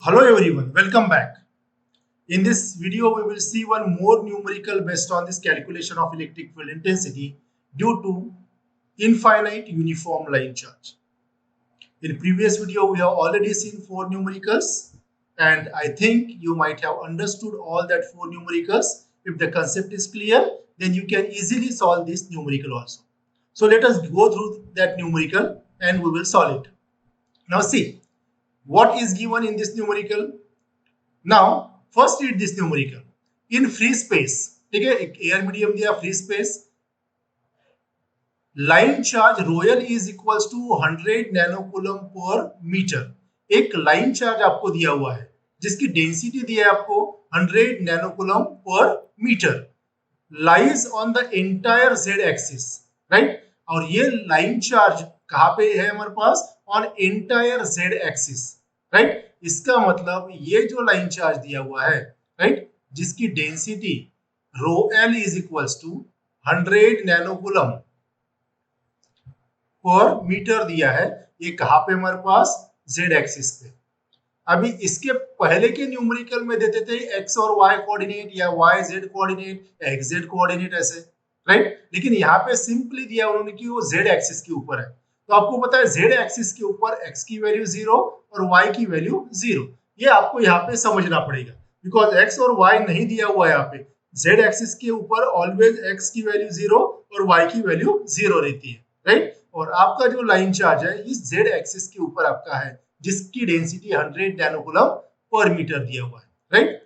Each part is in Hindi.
Hello everyone, welcome back. In this video, we will see one more numerical based on this calculation of electric field intensity due to infinite uniform line charge. In previous video, we have already seen four numericals and I think you might have understood all that four numericals. If the concept is clear, then you can easily solve this numerical also. So let us go through that numerical and we will solve it. Now see, what is given in this numerical? Now first read this numerical. In free space, ठीक है, एक एयर मीडियम दिया free space, line charge rho l is equals to 100 nanocoulomb per metre. एक लाइन चार्ज आपको दिया हुआ है जिसकी डेंसिटी दिया है आपको 100 nanocoulomb per meter, lies on the entire z axis, right. और ये लाइन चार्ज कहां पे है हमारे पास? On entire z axis, right. इसका मतलब ये जो लाइन चार्ज दिया हुआ है, राइट, जिसकी density rho l is equals to 100 nanocoulomb per metre दिया है, ये कहां पे हमारे पास? जेड एक्सिस पे। अभी इसके पहले के न्यूमेरिकल में देते थे एक्स और वाई कोऑर्डिनेट या y z coordinate, x z coordinate ऐसे, राइट। लेकिन यहाँ पे सिंपली दिया उन्होंने कि वो जेड एक्सिस के ऊपर है। तो आपको पता है जेड एक्सिस के ऊपर एक्स की वैल्यू 0 और वाई की वैल्यू 0। ये आपको यहाँ पे समझना पड़ेगा बिकॉज एक्स और वाई नहीं दिया हुआ है यहाँ पे। जेड एक्सिस के ऊपर ऑलवेज एक्स की वैल्यू 0 और वाई की वैल्यू 0 रहती है, राइट। और आपका जो लाइन चार्ज है इस जेड एक्सिस के ऊपर आपका है जिसकी डेंसिटी 100 नैनोकूलम पर मीटर दिया हुआ है, right.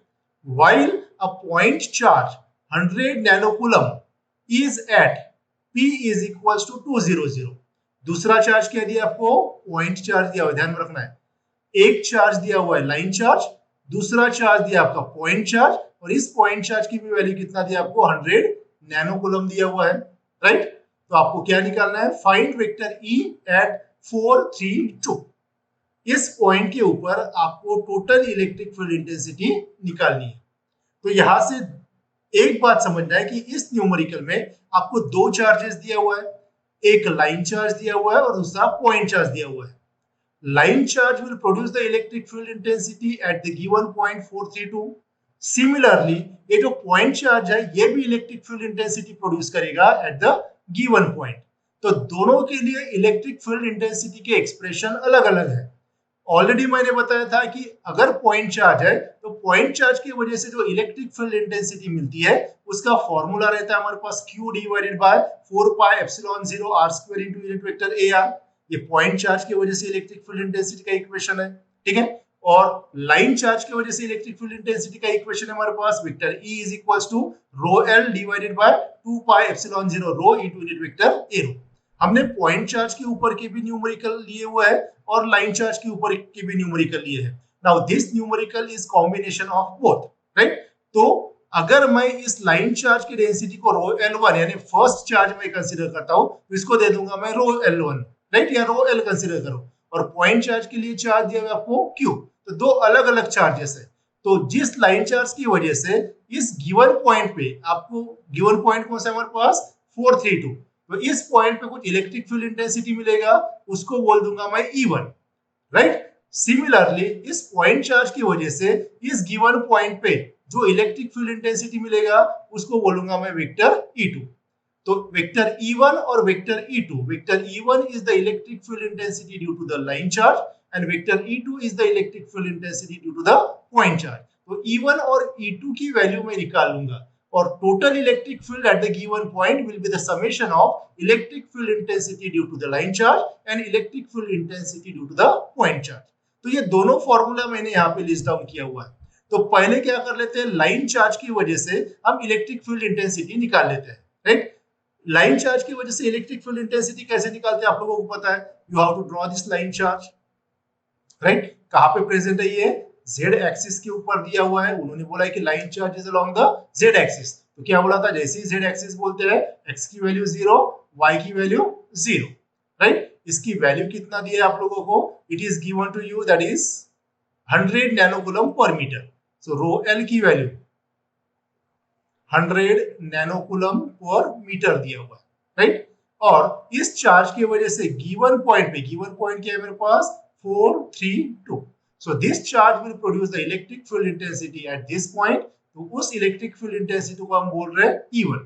While a point charge 100 nanocoulomb is at P is equals to 200। दूसरा चार्ज क्या दिया आपको? पॉइंट चार्ज दिया हुआ है, ध्यान में रखना है। एक चार्ज दिया हुआ है लाइन चार्ज, दूसरा चार्ज दिया आपका पॉइंट चार्ज, और इस पॉइंट चार्ज की भी वैल्यू कितना दिया आपको? 100 नैनोकूलम दिया हुआ है, राइट। तो आपको क्या निकालना है? Find vector E at 4 3 2। इस पॉइंट के ऊपर आपको टोटल इलेक्ट्रिक फील्ड इंटेंसिटी निकालनी है। तो यहां से एक बात समझना है कि इस न्यूमेरिकल में आपको दो चार्जेस दिया हुआ है, एक लाइन चार्ज दिया हुआ है और दूसरा पॉइंट चार्ज दिया हुआ है। Line charge will produce the electric field intensity at the given point 432। Similarly ये जो पॉइंट चार्ज है ये भी इलेक्ट्रिक फील्ड इंटेंसिटी प्रोड्यूस करेगा एट द गिवन पॉइंट। तो दोनों के लिए इलेक्ट्रिक फील्ड इंटेंसिटी के एक्सप्रेशन अलग अलग है। ऑलरेडी मैंने बताया था कि अगर पॉइंट चार्ज है तो पॉइंट चार्ज की वजह से जो इलेक्ट्रिक फील्ड इंटेंसिटी मिलती है उसका फॉर्मूला रहता है हमारे पास Q divided by 4 pi epsilon 0 r square into unit vector AR। ये पॉइंट चार्ज की वजह से इलेक्ट्रिक फील्ड इंटेंसिटी का इक्वेशन है, ठीक है। और लाइन चार्ज की वजह से इलेक्ट्रिक फील्ड इंटेंसिटी का इक्वेशन है हमारे पास vector E is equals to rho L divided by 2 pi epsilon 0 rho into unit vector A rho. हमने पॉइंट चार्ज के ऊपर के भी न्यूमेरिकल लिए हुआ है और लाइन चार्ज के ऊपर के भी न्यूमेरिकल लिए हैं। Now this numerical is combination of both, right. तो अगर मैं इस लाइन चार्ज की डेंसिटी को रो L1 यानी फर्स्ट चार्ज में कंसीडर करता हूं तो इसको दे दूंगा मैं रो L1, राइट, या रो L कंसीडर करो। और पॉइंट चार्ज के लिए चार्ज दिया हुआ आपको Q। तो दो अलग अलग चार्जेस है। तो जिस लाइन चार्ज की वजह से इस गिवन पॉइंट पे आपको, गिवन पॉइंट कौन सा हमारे पास? 432। तो इस पॉइंट पे कुछ इलेक्ट्रिक फील्ड इंटेंसिटी मिलेगा, उसको बोल दूंगा मैं E1, राइट। सिमिलरली इस पॉइंट चार्ज की वजह से इस गिवन पॉइंट पे जो इलेक्ट्रिक फील्ड इंटेंसिटी मिलेगा उसको बोलूंगा मैं वेक्टर E2। तो वेक्टर E1 और vector E2, vector E1 is the electric field intensity due to the line charge and vector E2 is the electric field intensity due to the point charge। तो E1 और E2 की वैल्यू मैं निकाल लूंगा और total electric field at the given point will be the summation of electric field intensity due to the line charge and electric field intensity due to the point charge। तो ये दोनों फॉर्मूला मैंने यहाँ पे लिस्ट डाउन किया हुआ है। तो पहले क्या कर लेते हैं, लाइन चार्ज की वजह से हम इलेक्ट्रिक फील्ड इंटेंसिटी निकाल लेते हैं, राइट। लाइन चार्ज की वजह से इलेक्ट्रिक फील्ड इंटेंसिटी कैसे निकालते हैं आप लोगों को पता है। You have to draw this line charge, right. कहां पे प्रेजेंट है ये? जेड एक्सिस के ऊपर दिया हुआ है। उन्होंने बोला है कि line charge is along the Z axis. तो क्या बोला था? जैसे ही जेड एक्सिस बोलते हैं एक्स की वैल्यू 0, वाई की वैल्यू 0, राइट। इसकी वैल्यू कितना दिया है आप लोगों को? It is given to you that is 100 nanocoulomb per metre. So rho L की वैल्यू 100 नैनोकूलम पर मीटर दिया हुआ है, राइट। और इस चार्ज की वजह से गिवन पॉइंट पे, गिवन पॉइंट क्या है मेरे पास? 4 3 2। So this charge will produce the electric field intensity at this point. तो उस इलेक्ट्रिक फील्ड इंटेंसिटी को हम बोल रहे हैं E1।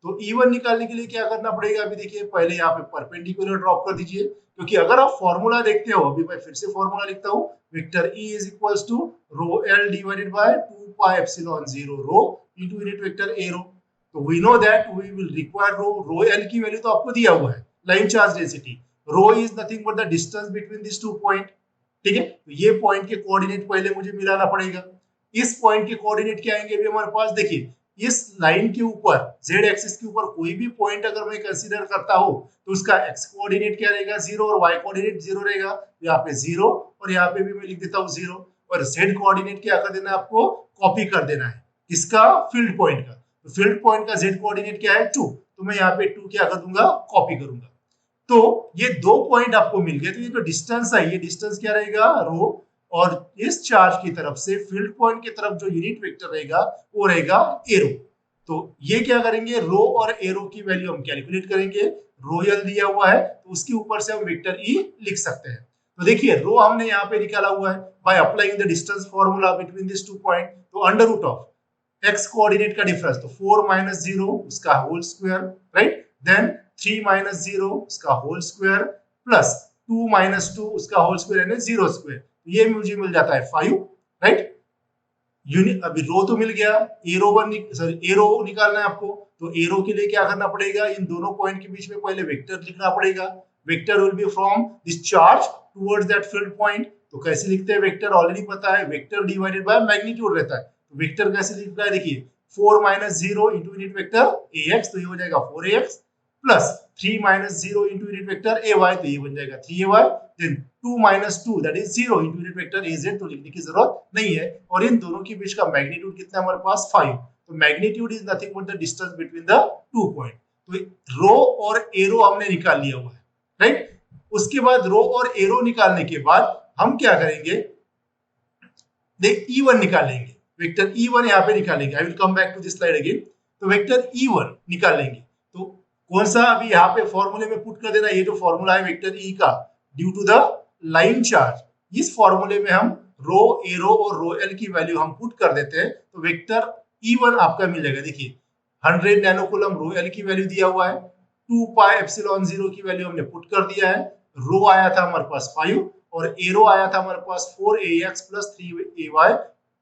तो E1 निकालने के लिए क्या करना पड़ेगा, अभी देखिए पहले यहाँ पे परपेंडिकुलर ड्रॉप कर दीजिए, क्योंकि अगर आप फॉर्मूला देखते हो, अभी मैं फिर से फॉर्मूला लिखता हूँ, vector E is equals to rho L divided by 2 pi epsilon 0 rho into unit vector A rho. तो we know that we will require rho L की वैल्यू तो आपको दिया हुआ है, line charge density. Rho is nothing but the distance between this two point, ठीक है। तो ये पॉइंट के कोऑर्डिनेट पहले मुझे मिलाना पड़ेगा। इस पॉइंट के कोऑर्डिनेट क्या आएंगे अभी हमारे पास, देखिए इस लाइन के ऊपर z एक्सिस के ऊपर कोई भी पॉइंट अगर मैं कंसीडर करता हूं तो उसका x कोऑर्डिनेट क्या रहेगा 0 और y कोऑर्डिनेट 0 रहेगा। यहाँ पे 0 और यहाँ पे भी मैं लिख देता हूँ 0, और z कोऑर्डिनेट क्या कर देना है, आपको कॉपी कर देना है किसका, फील्ड पॉइंट का। तो फील्ड पॉइंट का z कोऑर्डिनेट क्या है 2, तो मैं यहाँ पे 2 क्या कर दूंगा, कॉपी करूंगा। तो ये दो पॉइंट आपको मिल गए। तो ये जो डिस्टेंस है, ये डिस्टेंस क्या रहेगा रो, और इस चार्ज की तरफ से फील्ड पॉइंट की तरफ जो यूनिट वेक्टर रहेगा वो रहेगा एरो। तो ये क्या करेंगे, रो और एरो की वैल्यू हम कैलकुलेट करेंगे। रो यल दिया हुआ है तो उसके ऊपर से हम वेक्टर ई लिख सकते हैं। तो देखिए रो हमने यहाँ पे निकाला हुआ है by applying the distance formula between this two point. तो under root of x coordinate का डिफरेंस, तो 4 माइनस 0 उसका whole square, right, then 3 minus 0 उसका होल स्क्वायर प्लस 2 माइनस 2 उसका होल स्क्वायर यानी 0 स्क्वायर, ये मुझे मिल जाता है 5, राइट। यूनिट अभी रो तो मिल गया, एरो सॉरी एरो निकालना है आपको। तो एरो के लिए क्या करना पड़ेगा, इन दोनों पॉइंट के बीच में पहले वेक्टर लिखना पड़ेगा। Vector will be from this charge towards that field point. तो कैसे लिखते हैं वेक्टर, ऑलरेडी पता है, वेक्टर डिवाइडेड बाय मैग्नीट्यूड रहता है। तो वेक्टर कैसे लिखना है, देखिए 4 minus 0 into unit vector ax, तो ये हो जाएगा 4ax, plus 3 minus 0 into unit vector ay, तो ये बन जाएगा 3ay, then 2 minus 2 that is 0 into unit vector az, तो लिखने की जरूरत नहीं है। और इन दोनों के बीच का मैग्नीट्यूड कितना है हमारे पास, 5। तो magnitude is nothing but the distance between the two point. तो रो और एरो हमने निकाल लिया हुआ है, राइट। उसके बाद रो और एरो निकालने के बाद हम क्या करेंगे, देख E1 निकालेंगे, वेक्टर E1 यहाँ पे निकालेंगे। I will come back to this slide again. तो वेक्टर E1 निकालेंगे, तो कौन सा, अभी यहाँ पे फॉर्मूले में पुट कर देना, ये जो फॉर्मूला है वेक्टर E का, due to the line charge, इस फॉर्मूले में हम रो एरो और रो एल की वैल्यू हम पुट कर देते हैं। तो वेक्टर E1 आपका मिल जाएगा, देखिए 100 नैनोकूलम रो एल की वैल्यू दिया हुआ है, 2 पाई एप्सिलॉन 0 की वैल्यू हमने पुट कर दिया है, रो आया था हमारे पास 5 और एरो आया था हमारे पास 4ax plus 3ay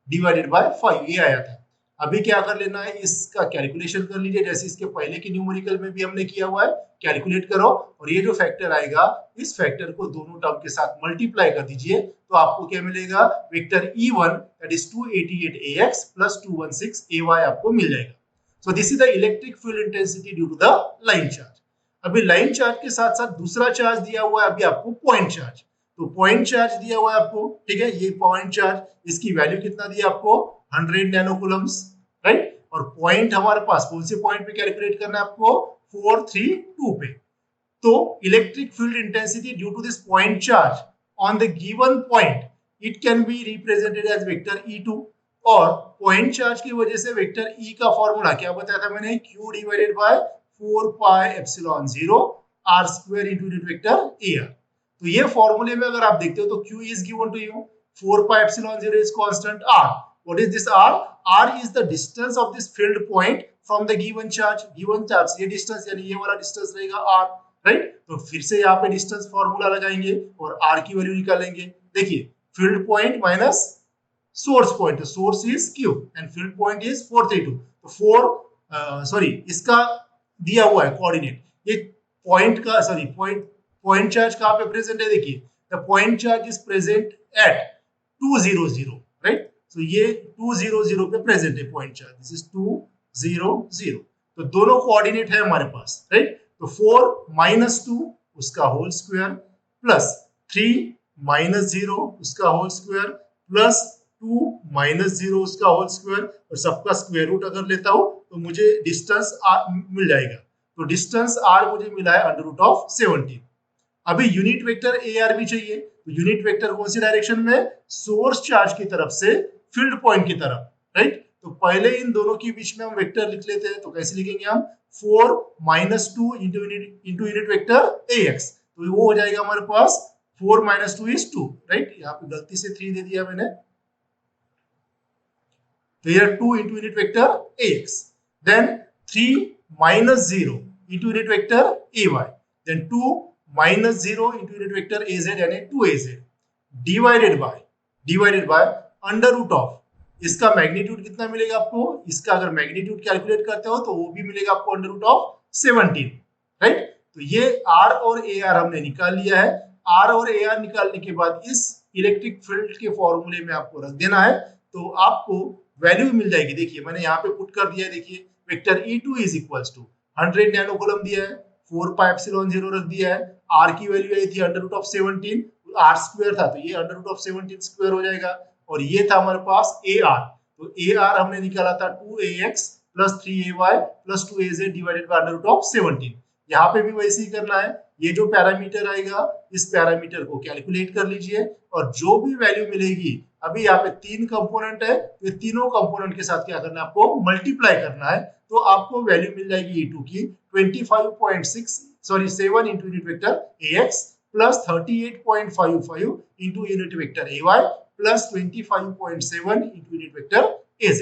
divided by 5, ये आया था। अभी क्या कर लेना है, इसका कैलकुलेशन कर लीजिए, जैसे इसके पहले की न्यूमेरिकल में भी हमने किया हुआ है। कैलकुलेट करो और ये जो फैक्टर आएगा, इस फैक्टर को दोनों टर्म के साथ मल्टीप्लाई कर दीजिए, तो आपको क्या मिलेगा, vector E1 that is 288ax plus 216ay आपको मिल जाएगा। So this is the electric field intensity due to the line charge. अभी लाइन चार्ज के साथ साथ दूसरा चार्ज दिया हुआ है अभी आपको, पॉइंट चार्ज। तो पॉइंट चार्ज दिया हुआ है आपको, ठीक है, ये पॉइंट चार्ज, इसकी वैल्यू कितना दिया आपको, 100 नैनोकूलम्स, राइट। और पॉइंट हमारे पास कौन से पॉइंट पे कैलकुलेट करना है आपको, 432 पे। तो electric field intensity due to this point charge on the given point, it can be represented as vector E2। और पॉइंट चार्ज की वजह से वेक्टर E का फॉर्मूला क्या बताया था मैंने, q divided by 4 pi epsilon 0 r square into unit vector ar। तो ये फॉर्मूले में अगर आप देखते हो तो q is given to you, 4 pi epsilon 0 is constant r. What is this r? r is the distance of this field point from the given charge. Given charge ये distance यानी ये वाला distance रहेगा r, right? तो फिर से यहाँ पे distance फॉर्मूला लगाएंगे और r की वैल्यू निकालेंगे। देखिए field point minus source point, source is q and field point is 432। तो 4 इसका दिया हुआ है कोऑर्डिनेट, ये पॉइंट का पॉइंट चार्ज कहां पे प्रेजेंट है, देखिए the point charge is present at 200, right. So ये 200 पे प्रेजेंट है पॉइंट चार्ज, दिस इज 200। तो दोनों कोऑर्डिनेट है हमारे पास, राइट। तो 4 माइनस 2 उसका होल स्क्वायर प्लस 3 माइनस 0 उसका होल स्क्वायर प्लस 2 माइनस 0 उसका होल स्क्वायर, और सबका स्क्वायर रूट अगर लेता हूं तो मुझे डिस्टेंस मिल जाएगा। तो डिस्टेंस r मुझे मिला है अंडर रूट ऑफ 17। अभी यूनिट वेक्टर ar भी चाहिए, तो यूनिट वेक्टर कौन सी डायरेक्शन में, सोर्स चार्ज की तरफ से फील्ड पॉइंट की तरफ, राइट। तो पहले इन दोनों के बीच में हम वेक्टर लिख लेते हैं। तो कैसे लिखेंगे हम, 4 minus 2 into unit vector ax, तो वो हो जाएगा हमारे पास 4 minus 2 is 2, राइट? यहाँ पे गलती से 3 दे दिया मैंने. तो here 2 into unit vector ax, then 3 minus 0 into unit vector ay, then 2 minus 0 into unit vector az यानी 2az divided by under root of, इसका मैग्नीट्यूड कितना मिलेगा आपको? इसका अगर मैग्नीट्यूड कैलकुलेट करते हो तो वो भी मिलेगा आपको अंडर रूट ऑफ 17, राइट? तो ये आर और ए आर हमने निकाल लिया है. आर और ए आर निकालने के बाद इस इलेक्ट्रिक फील्ड के फॉर्मूले में आपको रख देना है, तो आपको वैल्यू मिल जाएगी. देखिए मैंने यहाँ पे पुट कर दिया है. देखिए vector E2 is equals to 100 nano coulomb दिया है, 4 पाई एप्सिलॉन 0 रख दिया है. आर की वैल्यू आई थी under root of 17, r square था तो ये अंडर रूट ऑफ 17 स्क्वायर हो जाएगा. और ये था हमारे पास ए आर, तो ए आर हमने निकाला था 2ax plus 3ay plus 2az divided by under root of 17. यहाँ पे भी वैसे ही करना है. ये जो पैरामीटर आएगा इस पैरामीटर को कैलकुलेट कर लीजिए और जो भी वैल्यू मिलेगी, अभी यहाँ पे 3 कंपोनेंट है, तो तीनों कंपोनेंट के साथ क्या करना है आपको? मल्टीप्लाई करना है. तो आपको वैल्यू मिल जाएगी E2 की 7 into unit vector ax plus 38.55 into unit vector ay plus 25.7 into unit vector az.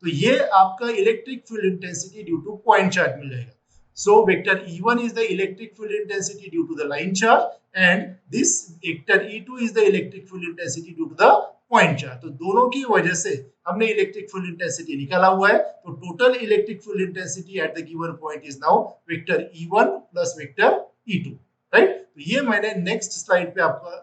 तो ये आपका electric field intensity due to point charge मिल जाएगा. So vector E1 is the electric field intensity due to the line charge and this vector E2 is the electric field intensity due to the point charge. तो दोनों की वजह से हमने इलेक्ट्रिक फील्ड इंटेंसिटी निकाला हुआ है. तो total electric field intensity at the given point is now vector E1 plus vector E2, right? तो ये मैंने नेक्स्ट स्लाइड पे आपका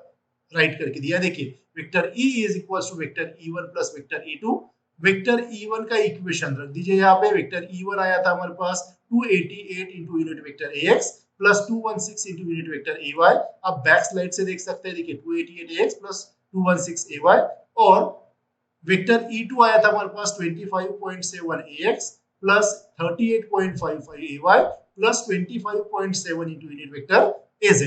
राइट करके दिया. देखिए vector E is equals to vector E1 plus vector E2. Vector E1 का इक्वेशन रख दीजिए यहाँ पे. वेक्टर E1 आया था हमारे पास 288 into unit vector ax plus 216 into unit vector ay. अब बैक स्लाइड से देख सकते हैं. देखिए 288 ax plus 216 ay. और वेक्टर E2 आया था हमारे पास 25.7 ax plus 38.55 ay plus 25.7 into unit vector az.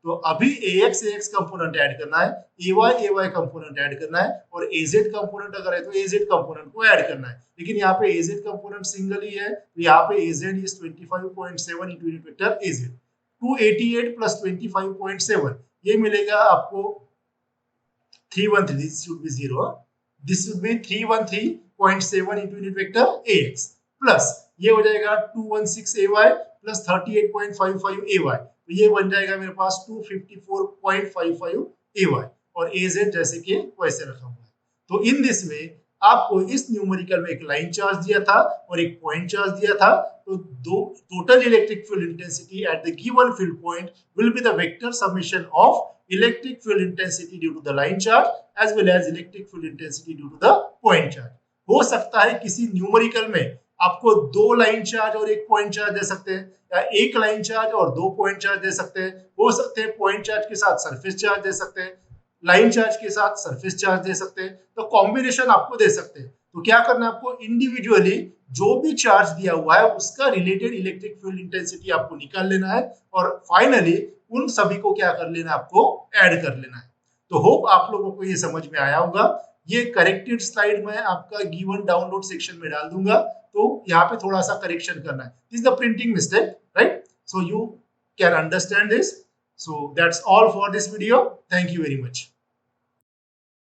तो अभी ax कंपोनेंट ऐड करना है, ay कंपोनेंट ऐड करना है और az कंपोनेंट अगर है तो az कंपोनेंट को ऐड करना है. लेकिन यहाँ पे az कंपोनेंट सिंगल ही है, तो यहाँ पे az is 25.7 into unit vector az. 288 plus 25.7 ये मिलेगा आपको 313. This should be 0. This should be 313.7 into unit vector ax plus ये हो जाएगा 216 ay प्लस 38.55 ay. तो ये बन जाएगा मेरे पास 254.55 ay और az जैसे कि वैसे रखा हुआ है. तो इन दिस वे आपको इस न्यूमेरिकल में एक लाइन चार्ज दिया था और एक पॉइंट चार्ज दिया था. तो दो total electric field intensity at the given field point will be the vector summation of electric field intensity due to the line charge as well as electric field intensity due to the point charge. हो सकता है किसी न्यूमेरिकल में आपको 2 लाइन चार्ज और 1 पॉइंट चार्ज दे सकते हैं, या 1 लाइन चार्ज और 2 पॉइंट चार्ज दे सकते हैं. हो सकते हैं पॉइंट चार्ज के साथ सरफेस चार्ज दे सकते हैं, लाइन चार्ज के साथ सरफेस चार्ज दे सकते हैं. तो कॉम्बिनेशन आपको दे सकते हैं. तो क्या करना है आपको? इंडिविजुअली जो भी चार्ज दिया हुआ है उसका रिलेटेड इलेक्ट्रिक फील्ड इंटेंसिटी आपको निकाल लेना है और फाइनली उन सभी को क्या कर लेना है? आपको ऐड कर लेना है. तो होप आप लोगों को ये समझ में आया होगा. ये करेक्टेड स्लाइड मैं आपका गिवन डाउनलोड सेक्शन में डाल दूंगा, तो यहाँ पे थोड़ा सा करेक्शन करना है. This is the printing mistake, right? So you can understand this. So that's all for this video. Thank you very much.